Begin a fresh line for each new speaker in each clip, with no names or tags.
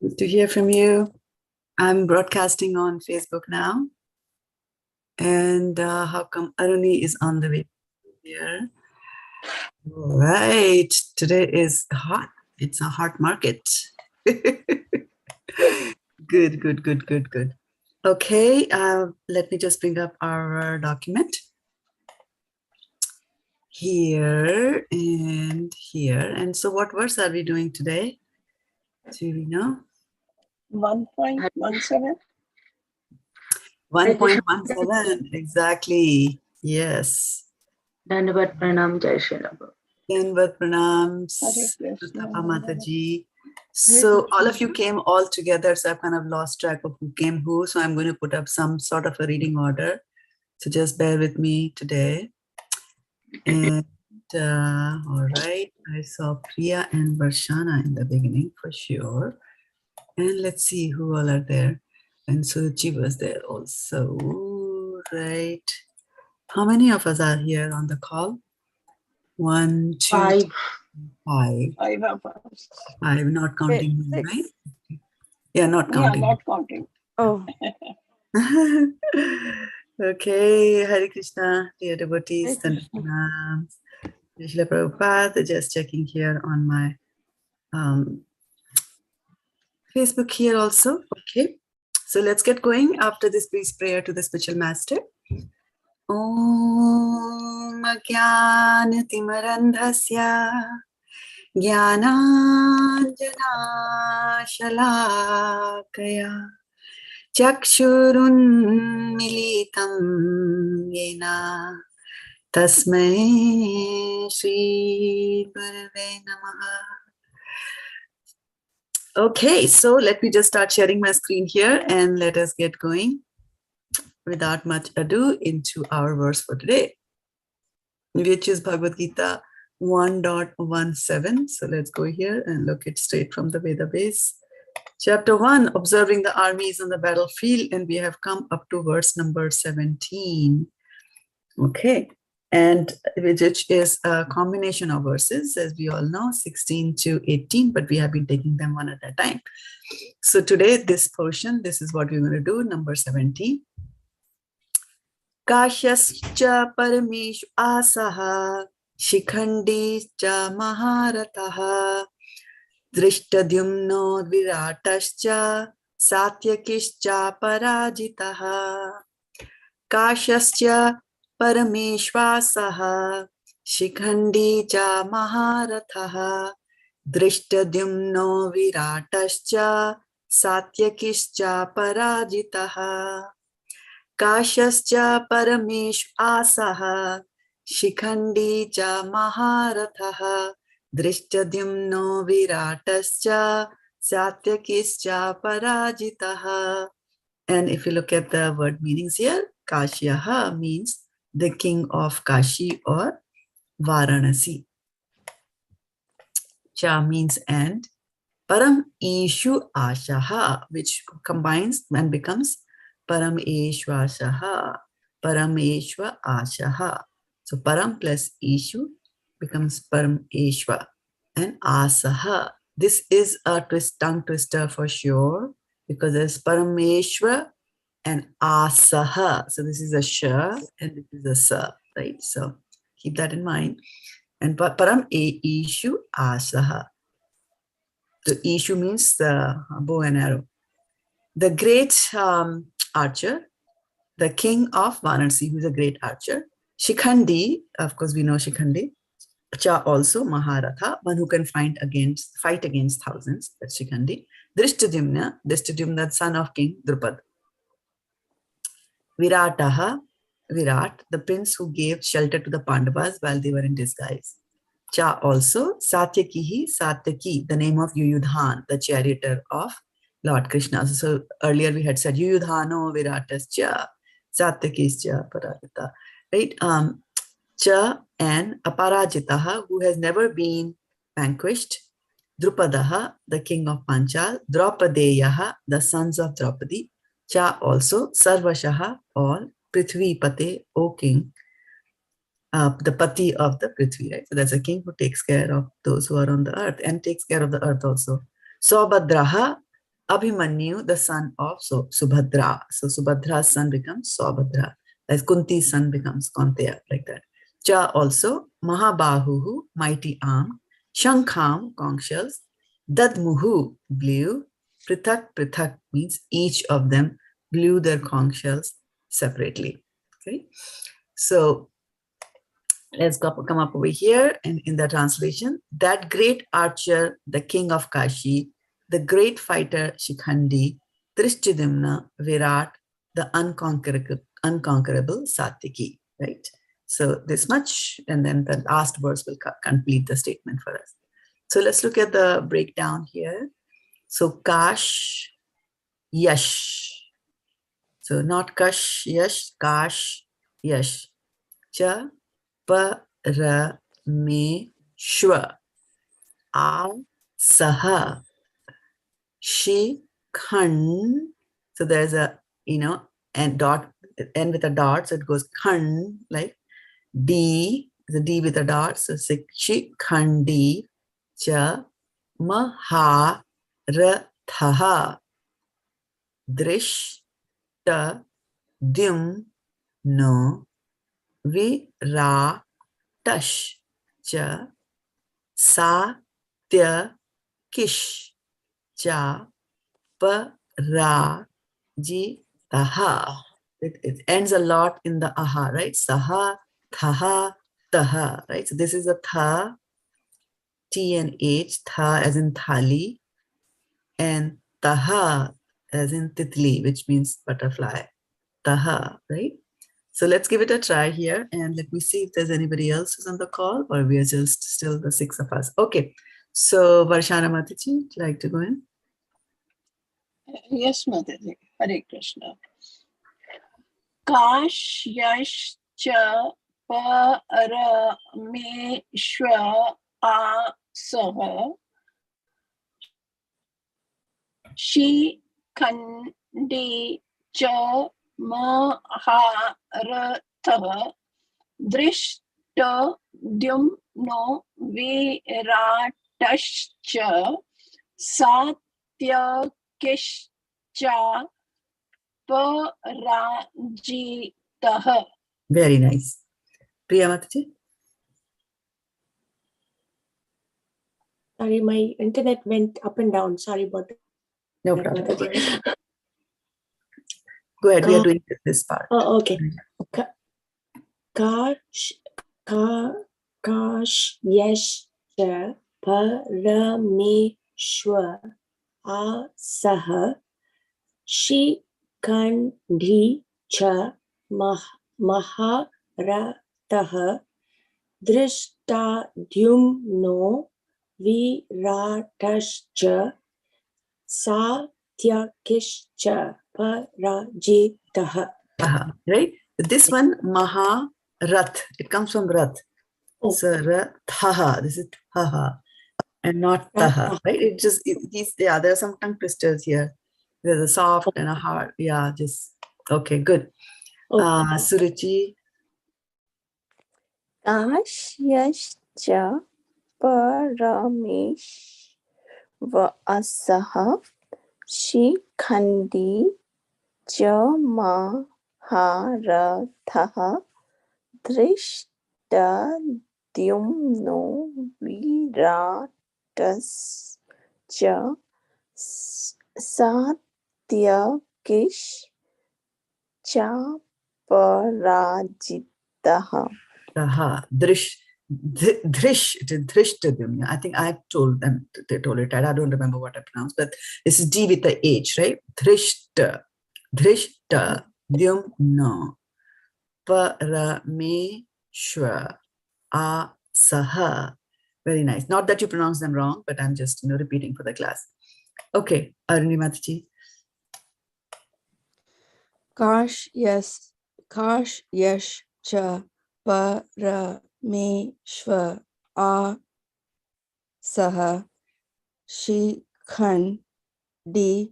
Good to hear from you. I'm broadcasting on Facebook now. And how come Aruni is on the way here? All right. Today is hot. It's a hot market. Good. Okay. Let me just bring up our document. Here and here. And so what verse are we doing today? Do we know?
1.17.
1.17, exactly. Yes.
Dandavat pranam, Jai Shri Ram.
Dandavat pranam, Mataji. So all of you came all together, so I've kind of lost track of who came who. So I'm going to put up some sort of a reading order. So just bear with me today. And all right, I saw Priya and Varshana in the beginning for sure. And let's see who all are there. And Suruchi was there also, right? How many of us are here on the call? 1, 2,
5.
5.
5 of us.
5, not counting me, right? Yeah, not counting.
Yeah, not counting.
Oh,
Okay, Hare Krishna, dear devotees,
Hare Krishna.
Tantra. Srila Prabhupada, just checking here on my Facebook here also. Okay, so let's get going after this brief prayer to the spiritual master. Om Ajnana-timirandhasya Jnananjana-shalakaya Chakshurunmilitam Yena Tasmai Shri Gurave Namaha. Okay, so let me just start sharing my screen here and let us get going without much ado into our verse for today, which is Bhagavad-gita 1.17. So let's go here and look it straight from the Veda base. Chapter 1, observing the armies on the battlefield, and we have come up to verse number 17. Okay, and which is a combination of verses, as we all know, 16 to 18, but we have been taking them one at a time. So today, this portion, this is what we're going to do, number 17. Kāśyaś parameṣv-āsaḥ, śikhaṇḍī mahā-rathaḥ, dhṛṣṭadyumno virāṭaś, sātyakiś cāparājitaḥ. Kāśyaś parameṣv-āsaḥ, śikhaṇḍī mahā-rathaḥ, dhṛṣṭadyumno virāṭaś, sātyakiś cāparājitaḥ. Kāśyaś parameṣv-āsaḥ, śikhaṇḍī mahā-rathaḥ, dhṛṣṭadyumno virāṭaś, sātyakiś cāparājitaḥ. And if you look at the word meanings here, Kāśyaha means the king of Kashi or Varanasi. Cha means and. Parameṣv-āsaḥ, which combines and becomes parameṣv-āsaḥ. Parameṣv-āsaḥ. So param plus ishu becomes parameṣv and asaha. This is a tongue twister for sure, because there's parameṣv and asaha. So this is a sh and this is a sa, right? So keep that in mind. And parameṣv-āsaḥ. The ishu means the bow and arrow. The great archer, the king of Varanasi, who is a great archer. śikhaṇḍī, of course we know śikhaṇḍī. Cha also, mahā-rathaḥ, one who can fight against thousands. That's śikhaṇḍī. dhṛṣṭadyumno, the son of King Drupad. Virāṭaḥ, Virat, the prince who gave shelter to the Pandavas while they were in disguise. Cha also, Satyaki, the name of Yuyudhan, the charioteer of Lord Krishna. So earlier we had said Yuyudhano Virāṭascha, Satyakiścha Parajitaḥ. Right? Cha and Aparajitaḥ, who has never been vanquished. Drupadaḥ, the king of Panchal. Draupadeyaḥ, the sons of Draupadi. Cha also, Sarvashaḥ, all. Prithvipate, O king. The pati of the Prithvi, right? So that's a king who takes care of those who are on the earth and takes care of the earth also. Saubhadraha, Abhimanyu, the son of Subhadra. So Subhadra's son becomes Saubhadra. As Kunti's son becomes Kaunteya, like that. Cha also, Mahabahuhu, mighty arm. Shankham, conch shells. Dadmuhu, blew. Prithak, prithak means each of them blew their conch shells separately. Okay. So let's come up over here and in the translation. That great archer, the king of Kashi, the great fighter Śikhaṇḍī, dhṛṣṭadyumno, Virat, the unconquerable Satyaki, right? So this much, and then the last verse will complete the statement for us. So let's look at the breakdown here. So kāśyaś. So not kāśyaś, kāśyaś. Parameṣv-āsaḥ. Śikhaṇḍī. So there's a, and dot, end with a dot, so it goes khaṇḍī, like D, the D with a dot, so śikhaṇḍī cha mahā-rathaḥ dhṛṣṭadyumno virāṭaś cha sātyakiś cha cāparājitaḥ. It ends a lot in the aha, right? Saha, thaha, taha, right? So this is a tha, T and H, tha as in thali, and taha as in titli, which means butterfly. Taha, right? So let's give it a try here, and let me see if there's anybody else who's on the call, or we are just still the six of us. Okay. So Varshana Mataji, would you like to go in?
Yes, Mataji. Hare Krishna. Kāśyaś parameṣv-āsaḥ śikhaṇḍī mahā-rathaḥ dhṛṣṭadyumno virāṭaś sātyakiś cāparājitaḥ.
Very nice. Priya Mataji?
Sorry, my internet went up and down. Sorry about that.
No problem. Go ahead, we are doing this part.
Oh, okay. Kāśyaś parameṣv-āsaḥ śikhaṇḍī mahā-rathaḥ dhṛṣṭadyumno virāṭaś sātyakiś cāparājitaḥ.
Right? This one, mahā-rath, it comes from rath.
Oh.
So rathaḥ, this is thaha, and not taha, right? There are some tongue twisters here. There's a soft and a hard. Yeah, just, okay, good.
Okay.
Suruchi?
kāśyaś parameṣv-āsaḥ śikhaṇḍī mahā-rathaḥ dhṛṣṭadyumno virāṭaś sātyakiś cāparājitaḥ.
Dhṛṣṭadyumno. I think I told them, they told it right. I don't remember what I pronounced, but this is D with the H, right? Dhṛṣṭadyumno parameṣv-āsaḥ. Very nice. Not that you pronounce them wrong, but I'm just repeating for the class. Okay, Aruni Mataji.
Kāśyaś parameṣv-āsaḥ śikhaṇḍī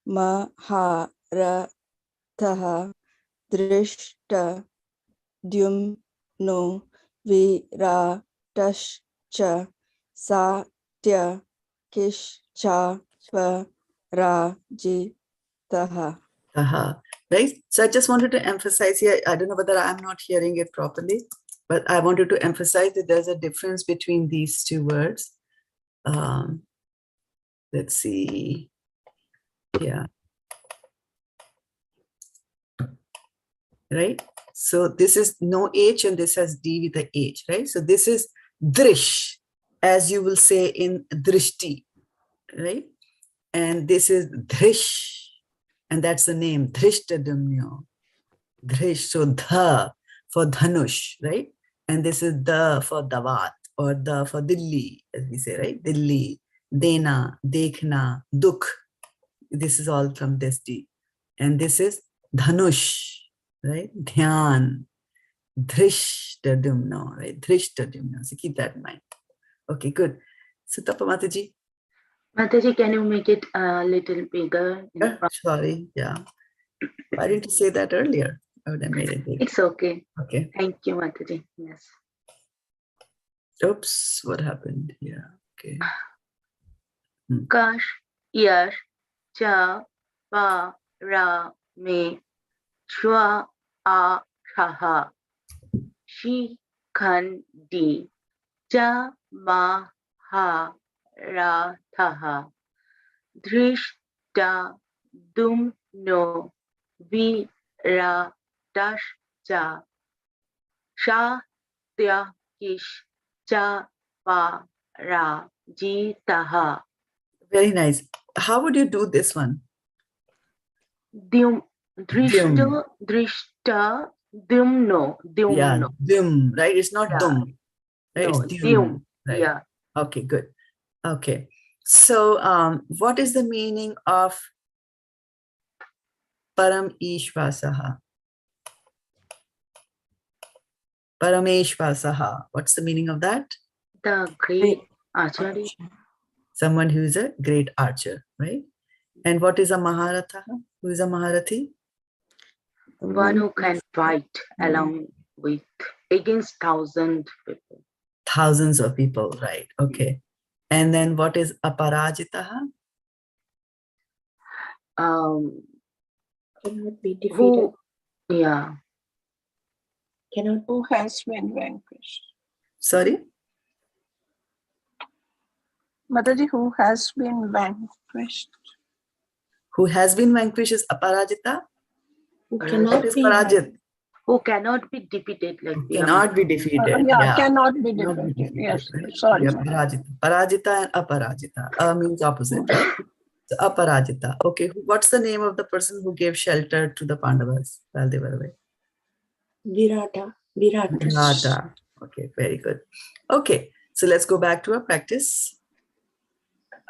mahā-rathaḥ dhṛṣṭadyumno virāṭaś sātyakiś cāparājitaḥ.
Right? So I just wanted to emphasize here, I don't know whether I'm not hearing it properly, but I wanted to emphasize that there's a difference between these two words. Let's see. Yeah. Right? So this is no H and this has D with a H, right? So this is drish, as you will say in drishti, right? And this is dhrish, and that's the name, dhṛṣṭadyumno. Dhrish, so dha for dhanush, right? And this is the for davat, or the for Dilli, as we say, right? Dilli, dena, dekhna, dukh. This is all from this D. And this is dhanush, right? Dhyan, dhṛṣṭadyumno, right? Dhṛṣṭadyumno. So keep that in mind. Okay, good. So Tapa Mataji.
Mataji, can you make it a little bigger?
Yeah, sorry, yeah. Why didn't you say that earlier? I would have made it big.
It's okay.
Okay.
Thank you, Mataji. Yes.
Oops, what happened here? Okay.
kāśyaś parameṣv-āsaḥ śikhaṇḍī mahā-rathaḥ dhṛṣṭadyumno virāṭaś sātyakiś cāparājitaḥ.
Very nice. How would you do this one?
dhṛṣṭadyumno.
Yeah, dum, right? It's not
Yeah.
dum, right?
No,
It's dum, right?
Yeah.
Okay, good. Okay. So, what is the meaning of parameṣv-āsaḥ? Parameṣv-āsaḥ. What's the meaning of that?
The great Acharya.
Someone who is a great archer, right? And what is a mahā-rathaḥ? Who is a mahā-rathi?
One who can fight along with against 1,000 people.
Thousands of people, right? Okay. And then what is aparājitaḥ?
Cannot be defeated.
Who, yeah,
Cannot.
Who has been vanquished?
Sorry?
Mataji, who has been vanquished?
Who has been vanquished is aparājita?
Who
What
cannot
is
be
parajit?
who cannot be defeated, like we are-
Cannot be defeated.
Yeah, cannot be
Cannot be
defeated.
defeated,
Yes,
right?
sorry.
Yeah, parajita. Parajita and aparajita. Means opposite, right? So aparajita. Okay, what's the name of the person who gave shelter to the Pandavas while they were away?
Virāṭaś.
Virāṭa. Okay, very good. Okay, so let's go back to our practice.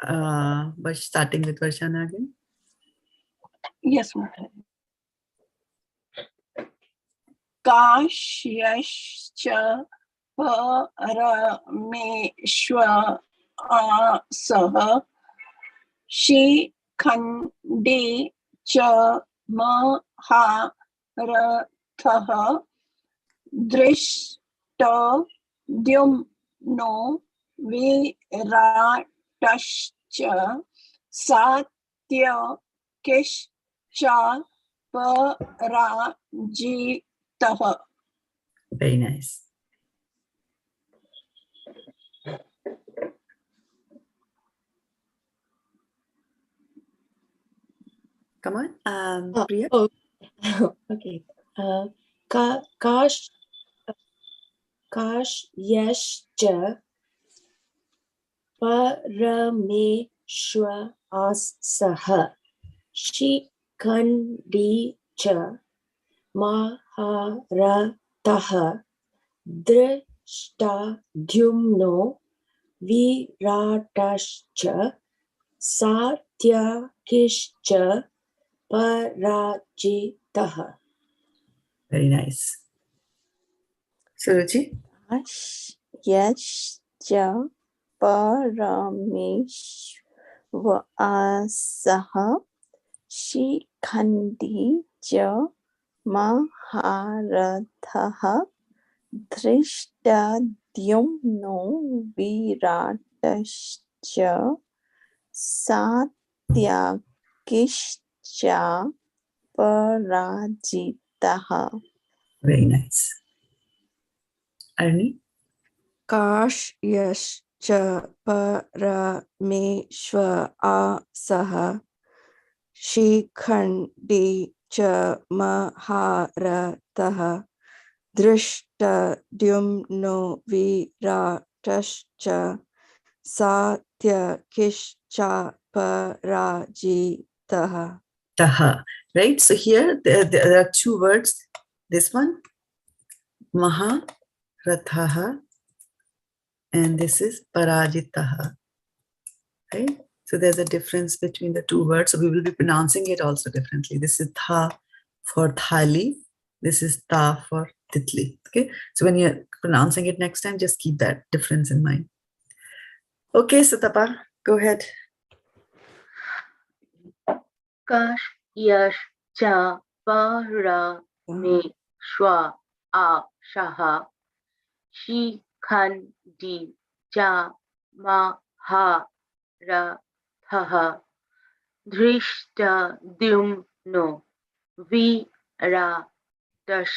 By starting with Varshana again.
Yes, Mataji. kāśyaś parameṣv-āsaḥ śikhaṇḍī mahā-rathaḥ dhṛṣṭadyumno virāṭaś sātyakiś cāparājitaḥ.
Very nice. Come on, Priya.
Oh, okay. kāśyaś parameṣv-āsaḥ śikhaṇḍī mahā-rathaḥ dhṛṣṭadyumno virāṭaś sātyakiś cāparājitaḥ.
Very nice. Suruchi?
kāśyaś parameṣv-āsaḥ śikhaṇḍī mahā-rathaḥ dhṛṣṭadyumno virāṭaś sātyakiś sātyakiś cāparājitaḥ.
Very nice. Arni?
kāśyaś parameṣv-āsaḥ śikhaṇḍī mahā-rathaḥ dhṛṣṭadyumno virāṭaś sātyakiś cāparājitaḥ.
Taha. Right? So here there are two words. This one, mahā-rathaḥ, and this is parājitaḥ. Right? So there's a difference between the two words. So we will be pronouncing it also differently. This is tha for thali. This is ta for titli. Okay. So when you're pronouncing it next time, just keep that difference in mind. Okay, Satapa, go ahead.
kāśyaś parameṣv-āsaḥ śikhaṇḍī mahā-rathaḥ dhṛṣṭadyumno virāṭaś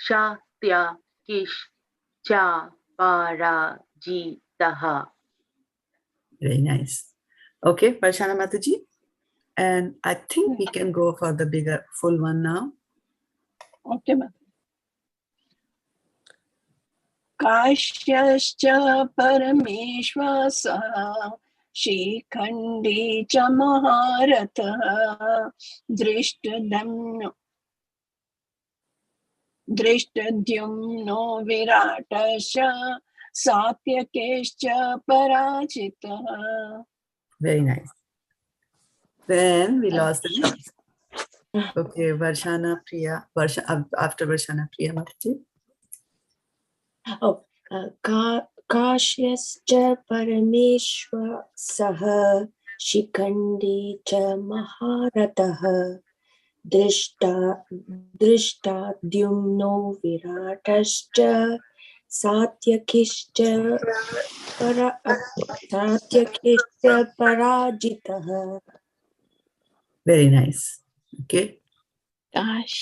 sātyakiś cāparājitaḥ.
Very nice. Okay, Varshana Mataji. And I think we can go for the bigger full one now.
Okay, ma'am. kāśyaś parameṣv-āsaḥ śikhaṇḍī mahā-rathaḥ dhṛṣṭadyumno virāṭaś sātyakiś cāparājitaḥ.
Very nice. Then we lost the next. Okay, Varshana Priya. After Varshana Priya Mataji.
Oh, kāśyaś parameṣv-āsaḥ śikhaṇḍī mahā-rathaḥ dhṛṣṭadyumno virāṭaś sātyakiś cāparājitaḥ.
Very nice. Okay.
kāśyaś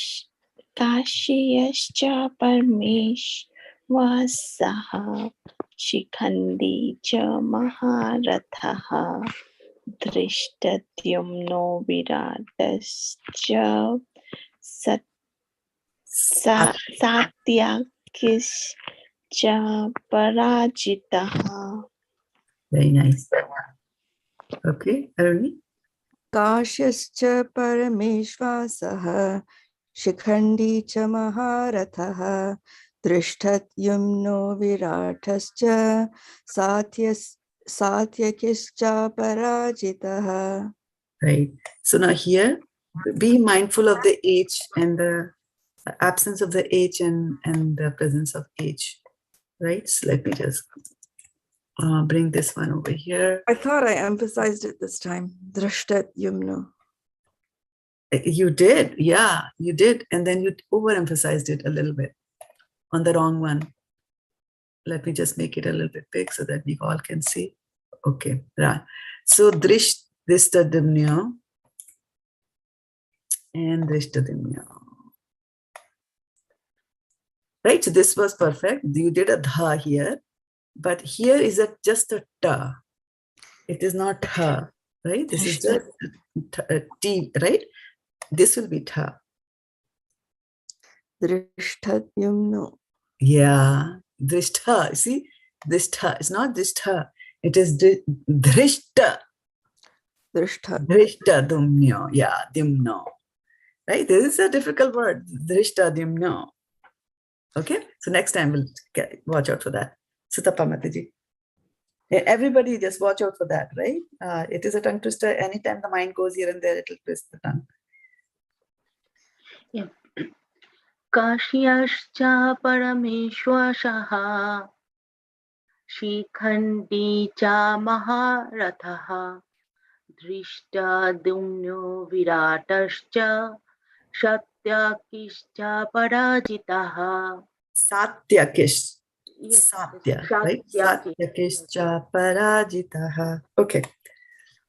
parameṣv-āsaḥ śikhaṇḍī mahā-rathaḥ dhṛṣṭadyumno virāṭaś sātyakiś cāparājitaḥ.
Very nice. Okay, Aruni.
kāśyaś parameṣv-āsaḥ śikhaṇḍī mahā-rathaḥ dhṛṣṭadyumno virāṭaś sātyakiś cāparājitaḥ.
Right. So now here, be mindful of the H and the absence of the H and the presence of H. Right. So let me just bring this one over here.
I thought I emphasized it this time. dhṛṣṭadyumno.
You did. Yeah, you did. And then you overemphasized it a little bit on the wrong one. Let me just make it a little bit big so that we all can see. Okay. Right. So dhṛṣṭadyumno and dhṛṣṭadyumno. Right. So this was perfect. You did a dha here, but here is just a ta. It is not tha. Right. This is just a t. Right. This will be tha.
dhṛṣṭadyumno.
Yeah. Drishtha. See, drishtha. It's not drishtha. It is drishta. Dhṛṣṭadyumno. Yeah, dyumno. Right? This is a difficult word. Dhṛṣṭadyumno. Okay? So next time we'll watch out for that. Sutapa Mataji. Everybody just watch out for that, right? It is a tongue twister. Anytime the mind goes here and there, it will twist the tongue.
Yeah. kāśyaś parameṣv-āsaḥ śikhaṇḍī mahā-rathaḥ dhṛṣṭadyumno virāṭaś sātyakiś cāparājitaḥ.
Sātyakiś.
Yes,
Satya, right? Sātyakiś cāparājitaḥ. Okay.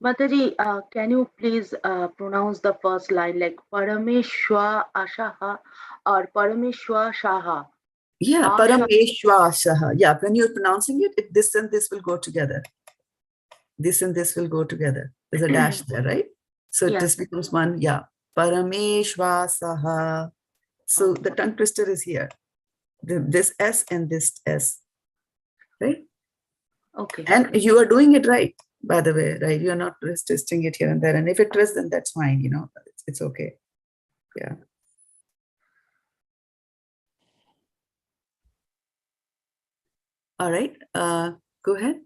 Mataji, can you please pronounce the first line like parameṣv-āsaḥ or parameṣv-āsaḥ?
Yeah,
Asha.
parameṣv-āsaḥ. Yeah, when you're pronouncing it, this and this will go together. This and this will go together. There's a dash there, right? So
Yeah.
this becomes one. Yeah, parameṣv-āsaḥ. So the tongue twister is here. This S and this S, right?
Okay.
And you are doing it right, by the way, right? You're not just twisting it here and there. And if it twists, then that's fine, you know, it's okay. Yeah. All right. Go ahead.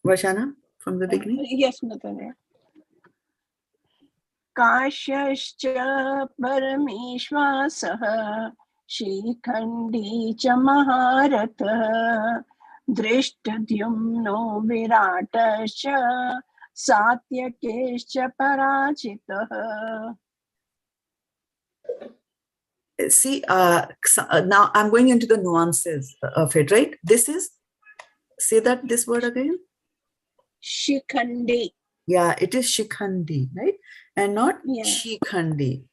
Varshana, from the beginning.
Yes, Mataji. काश्यश्च परमेश्वासः Shikhandi च महारथः धृष्टद्युम्नो विराटश्च सात्यकिश्च पराजितः.
See, now I'm going into the nuances of it, right? This is, say that this word again.
Shikhandi.
Yeah, it is śikhaṇḍī, right? And not śikhaṇḍī.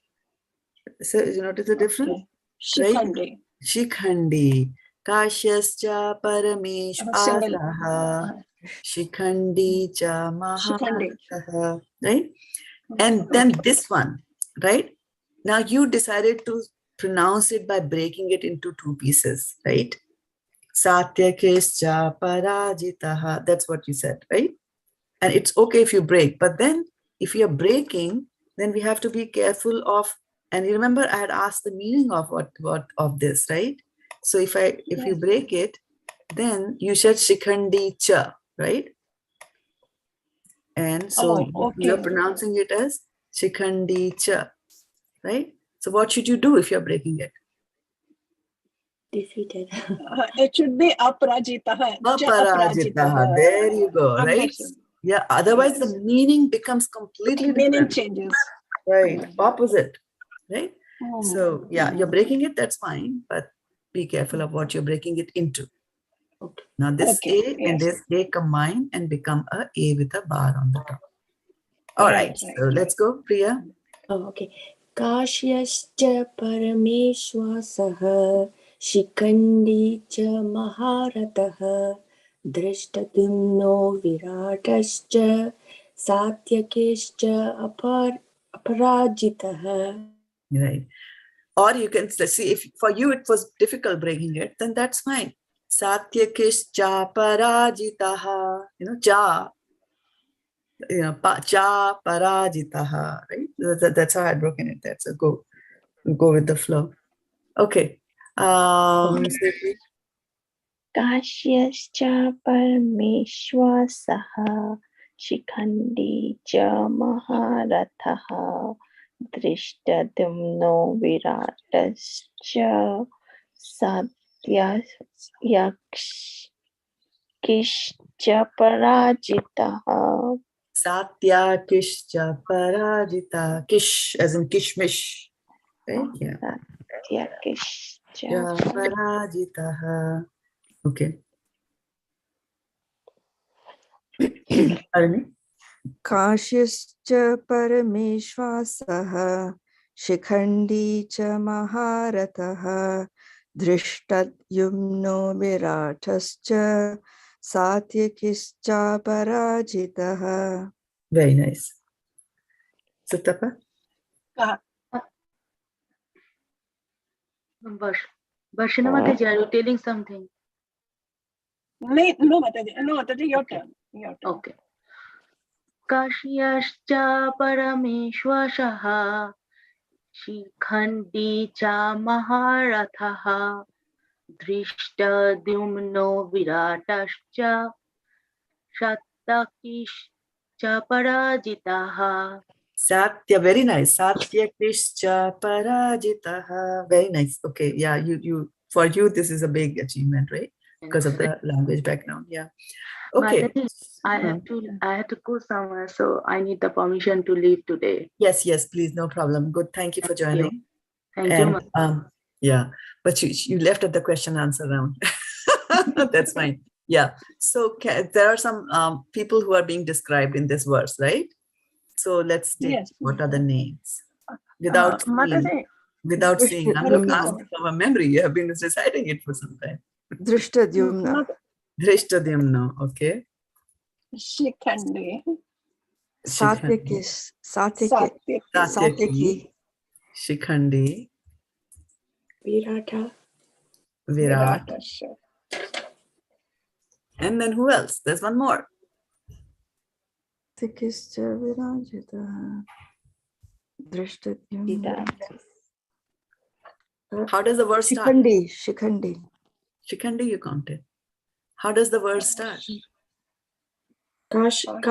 So you notice the difference?
Shikhandi.
Śikhaṇḍī. Kāśyaś parameṣv-āsaḥ. Śikhaṇḍī ca mahā-rathaḥ. Right? And then this one, right? Now you decided to pronounce it by breaking it into two pieces, right? Sātyakiś cāparājitaḥ. That's what you said, right? And it's okay if you break, but then if you're breaking, then we have to be careful of, and you remember I had asked the meaning of what of this, right? So if you break it, then you said śikhaṇḍī cha, right? And so you're pronouncing it as śikhaṇḍī cha, right? So what should you do if you're breaking it?
Defeated.
It should be aparajitaḥ.
Cāparājitaḥ. There you go, right? Yeah, otherwise the meaning becomes completely
meaning
different.
changes.
Right, opposite, right? So yeah, you're breaking it, that's fine, but be careful of what you're breaking it into.
Okay.
Now this A and this A combine and become a A with a bar on the top. All right, so let's go, Priya.
Oh, okay. Kāśyaś parameṣv-āsaḥ Shikhandi च महारथः धृष्टद्युम्नो विराटश्च सात्यकिश्च अपराजितः.
Right. Or you can see, if for you it was difficult breaking it, then that's fine. Sātyakiś cāparājitaḥ. You know, cāparājitaḥ, right? That's how I had broken it. That's a go with the flow. Okay.
काश्यश्च परमेश्वासः Shikhandi च महारथः धृष्टद्युम्नो विराटश्च सत्याकिश्च पराजितः.
Sātyakiś cāparājitaḥ. Kish as in kishmish. Right? Yeah.
Sātyakiś
cāparājitaḥ. Okay. Aruni?
kāśyaś parameṣv-āsaḥ Shikhandi च mahā-rathaḥ dhṛṣṭadyumno virāṭaś sātyakiś cāparājitaḥ.
Very nice. Sutapa?
Varshana Mataji, are you telling something?
No, Mataji, your turn.
Okay. Kāśyaś parameṣv-āsaḥ Shikhandi च mahā-rathaḥ धृष्टद्युम्नो विराटश्च सत्याकिś cāparājitaḥ.
Satya, very nice. Sātyakiś cāparājitaḥ. Very nice. Okay, yeah, you for you this is a big achievement, right? Because of the language background. Yeah. Okay.
Mataji, I have to go somewhere, so I need the permission to leave today.
Yes, please, no problem. Good. Thank you for joining.
Thank you.
Yeah, but you left at the question answer round. That's fine. Yeah. So there are some people who are being described in this verse, right? So let's take
Yes.
what are the names without saying.
Mataji,
Without saying, I'm not
Drishtadyumna.
asking for memory. You have been reciting it for some time.
Drishtadyumna.
Dhṛṣṭadyumno, okay.
Śikhaṇḍī,
Sātyakiś.
Sātyakiś,
Satyaki, śikhaṇḍī,
Virāṭa.
virāṭ.
virāṭaś.
And then who else? There's one more.
Sātyakiś virāṭaś. Drishtadyumna.
How does the verse start?
Śikhaṇḍī. Śikhaṇḍī.
Śikhaṇḍī, you counted. How does the verse start?
Kāśyaś.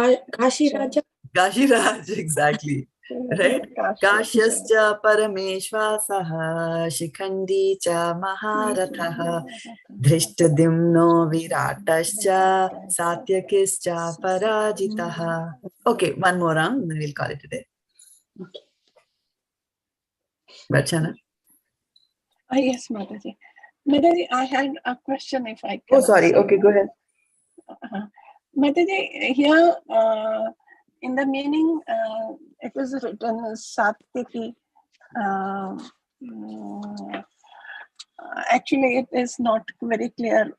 Kāśyaś, exactly. Right? kāśyaś parameṣv-āsaḥ, śikhaṇḍī mahā-rathaḥ, dhṛṣṭadyumno virāṭaś, sātyakiś cāparājitaḥ. Okay, one more round, then we'll call it a day.
Okay.
Varchana?
Yes, Mataji. Mataji, I had a question if I can.
Oh, sorry.
ask.
Okay, go ahead.
Mataji, here in the meaning, it was written as Satyaki. Actually, it is not very clear.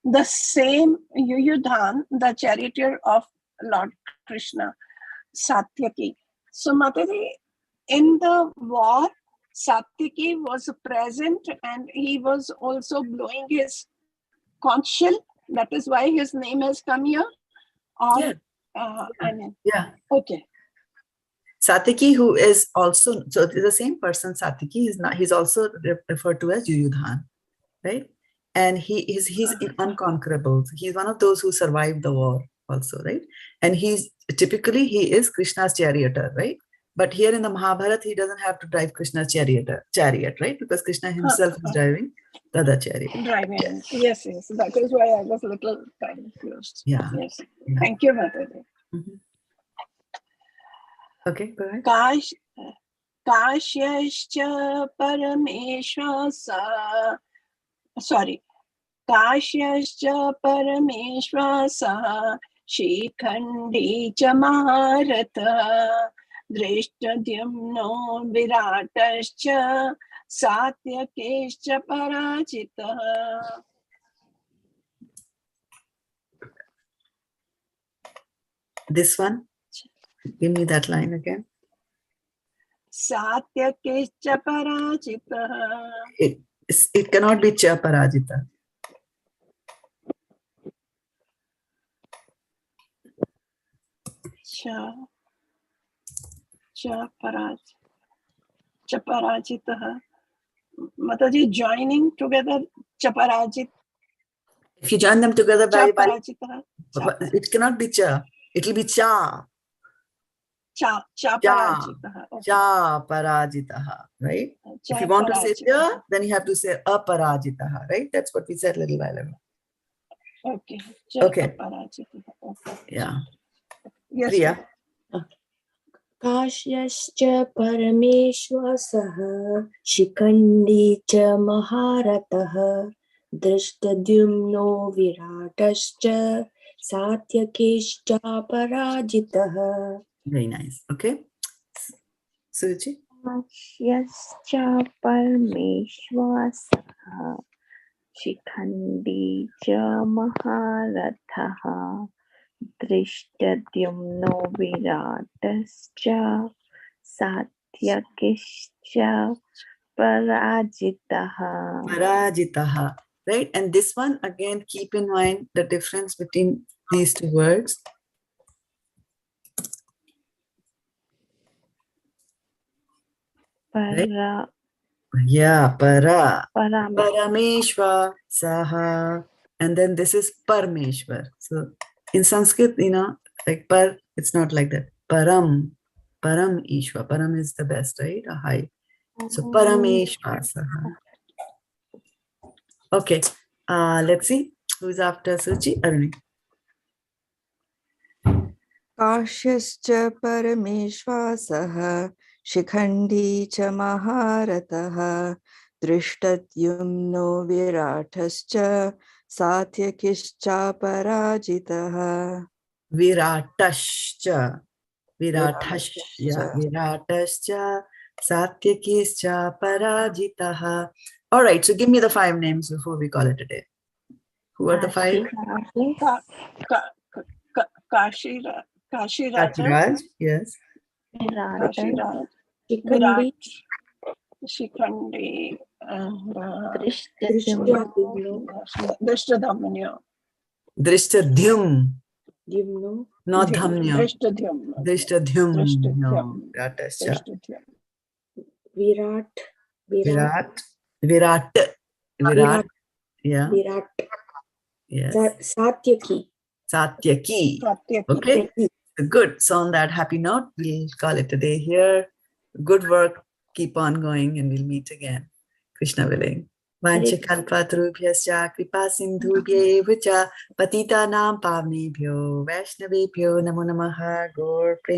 The same Yuyudhan, the charioteer of Lord Krishna, Satyaki. So, Mataji, in the war, Satyaki was present and he was also blowing his conch shell. That is why his name has come here. Or,
Yeah.
I mean,
Yeah.
okay.
Satyaki, who is also, so the same person, Satyaki, he's also referred to as Yuyudhan, right? And he's unconquerable. He's one of those who survived the war also, right? And he is Krishna's charioteer, right? But here in the Mahabharata, he doesn't have to drive Krishna's chariot, right? Because Krishna himself is driving the other chariot.
Driving. Yes. That is why I was a little confused.
Yeah.
Yes.
Yeah.
Thank you, Mataji.
Mhm. Okay, go ahead.
kāśyaś parameṣv-āsaḥ. Sorry. kāśyaś parameṣv-āsaḥ, śikhaṇḍī mahā-rathaḥ, dhṛṣṭadyumno virāṭaś, sātyakiś cāparājitaḥ.
This one, give me that line again.
Sātyakiś cāparājitaḥ.
It cannot be cāparājitaḥ.
Cāparājitaḥ. Mataji, joining together cāparājit.
If you join them together,
Cāparājitaḥ.
it cannot be cha. It will be cha.
Cāparājitaḥ.
Cāparājitaḥ, right? If you want to say cha, then you have to say aparājitaḥ, right? That's what we said a little while ago.
Okay.
Okay.
Cāparājitaḥ. Okay.
Yeah.
Yes.
Priya.
Kāśyaś parameṣv-āsaḥ, śikhaṇḍī mahā-rathaḥ, dhṛṣṭadyumno virāṭaś, sātyakiś cāparājitaḥ.
Very nice. Okay. Suruchi.
kāśyaś parameṣv-āsaḥ, śikhaṇḍī mahā-rathaḥ, dhṛṣṭadyumno virāṭaś, sātyakiś cāparājitaḥ.
Parājitaḥ. Right? And this one, again, keep in mind the difference between these two words.
Para.
Yeah, para.
Parameṣv.
Parameṣv-āsaḥ. And then this is parameshwar. So in Sanskrit, like par, it's not like that. Param. Param Ishwa. Param is the best, right? A high. So parameṣv-āsaḥ. Okay. Let's see. Who's after Suchi? Aruni.
kāśyaś parameṣv-āsaḥ, śikhaṇḍī mahā-rathaḥ, dhṛṣṭadyumno virāṭaś, sātyakiś cāparājitaḥ.
virāṭaśya, virāṭaśya, sātyakiś, cāparājitaḥ. All right, so give me the 5 names before we call it a day. Who are the 5?
Kāśyaś,
yes.
virāṭaś,
Virāṭaś, śikhaṇḍī,
dhṛṣṭadyumno,
dhṛṣṭadyumno,
Dhṛṣṭadyumno,
not dhamnya.
dhṛṣṭadyumno,
Dhṛṣṭadyumno. Virāṭaśya.
Virat,
Virāṭ. Yeah.
Virat,
Yes.
Satyaki,
Satyaki.
Satyaki.
Okay. Good. So on that happy note, we'll call it a day here. Good work. Keep on going and we'll meet again. Krishna willing. Vanchakalpatarubhyascha kripa sindhubhyevacha patitanam pavnebhyo vaishnavebhyo namo namaha gaur prem